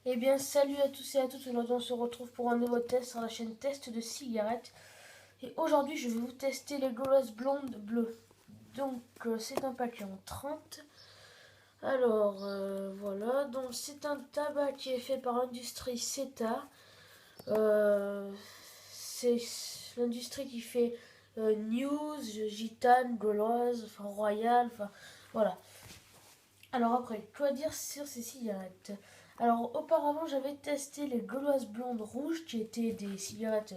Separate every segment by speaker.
Speaker 1: Eh bien, salut à tous et à toutes. Aujourd'hui, on se retrouve pour un nouveau test sur la chaîne Test de cigarettes. Et aujourd'hui, je vais vous tester les Gauloises blondes bleues. Donc, c'est un paquet en 30. Alors, voilà. Donc, c'est un tabac qui est fait par l'industrie CETA. C'est l'industrie qui fait News, Gitane, Gauloise, enfin Royal, enfin voilà. Alors après, quoi dire sur ces cigarettes? Alors auparavant j'avais testé les Gauloises blondes rouges qui étaient des cigarettes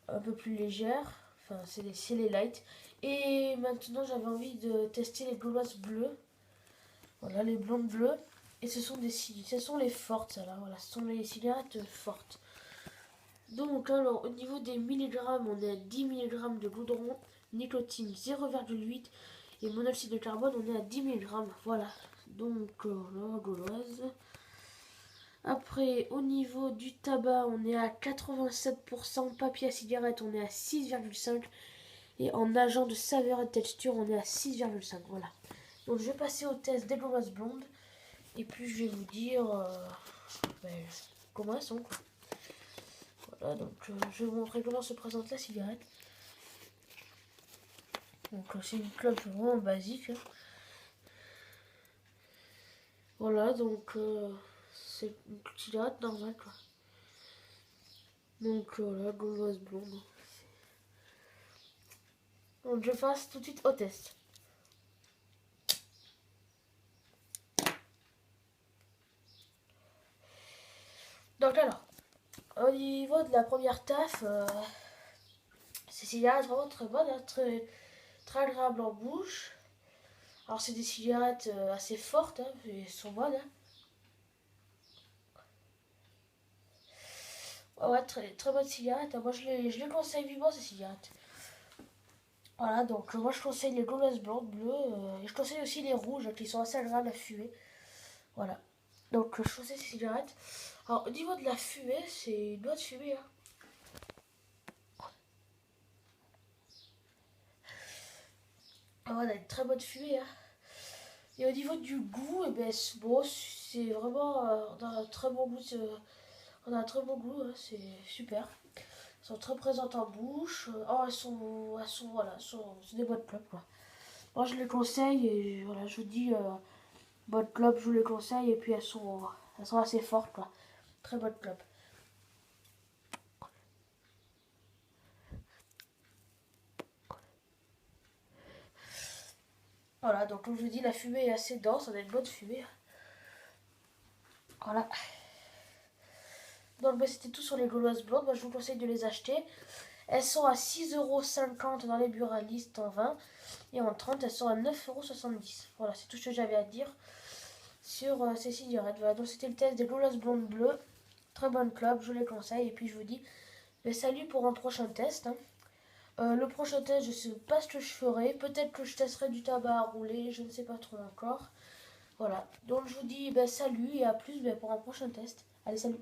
Speaker 1: un peu plus légères, enfin c'est les light. Et maintenant j'avais envie de tester les Gauloises bleues, voilà les blondes bleues. Et ce sont les fortes, ça là, voilà, ce sont les cigarettes fortes. Donc alors au niveau des milligrammes, on est à 10 milligrammes de goudron, nicotine 0,8 et monoxyde de carbone, on est à 10 milligrammes, voilà. Donc la gauloise. Après, au niveau du tabac, on est à 87%, papier à cigarette, on est à 6,5 et en agent de saveur et de texture, on est à 6,5. Voilà. Donc je vais passer au test des gauloises blondes et puis je vais vous dire ben, comment elles sont. Quoi. Voilà, donc je vais vous montrer comment se présente la cigarette. Donc c'est une clope vraiment basique. Hein. Voilà, donc c'est une cigarette normale quoi. Donc voilà, gauloise blonde. Donc je passe tout de suite au test. Donc alors, au niveau de la première taf, ces cigarettes vraiment très bonnes, hein, très agréables en bouche. Alors c'est des cigarettes assez fortes, hein, mais elles sont bonnes. Hein. Ouais, très bonnes cigarettes. Hein. Moi je les conseille vivement ces cigarettes. Voilà, donc moi je conseille les Gauloises blondes, bleues, et je conseille aussi les rouges qui sont assez agréables à fumer. Voilà. Donc je conseille ces cigarettes. Alors au niveau de la fumée, c'est une bonne fumée. Hein. Ah, voilà, une très bonne fumée. Hein. Et au niveau du goût, eh ben, bon, c'est vraiment on a un très bon goût. On a un très bon goût, hein, c'est super. Elles sont très présentes en bouche. Oh, voilà, c'est des bonnes clopes quoi. Moi je les conseille et voilà, je vous dis bonnes clopes, je vous les conseille et puis elles sont assez fortes quoi. Très bonnes clopes. Voilà, donc comme je vous dis, la fumée est assez dense, on a une bonne fumée. Voilà. Donc bah, c'était tout sur les Gauloises blondes. Moi je vous conseille de les acheter. Elles sont à 6,50 € dans les buralistes en 20 et en 30 elles sont à 9,70 €. Voilà, c'est tout ce que j'avais à dire sur ces cigarettes. Voilà, donc c'était le test des Gauloises blondes bleues. Très bonne club, je les conseille. Et puis je vous dis salut pour un prochain test. Hein. Le prochain test, je ne sais pas ce que je ferai. Peut-être que je testerai du tabac à rouler, je ne sais pas trop encore. Voilà, donc je vous dis salut et à plus pour un prochain test. Allez, salut.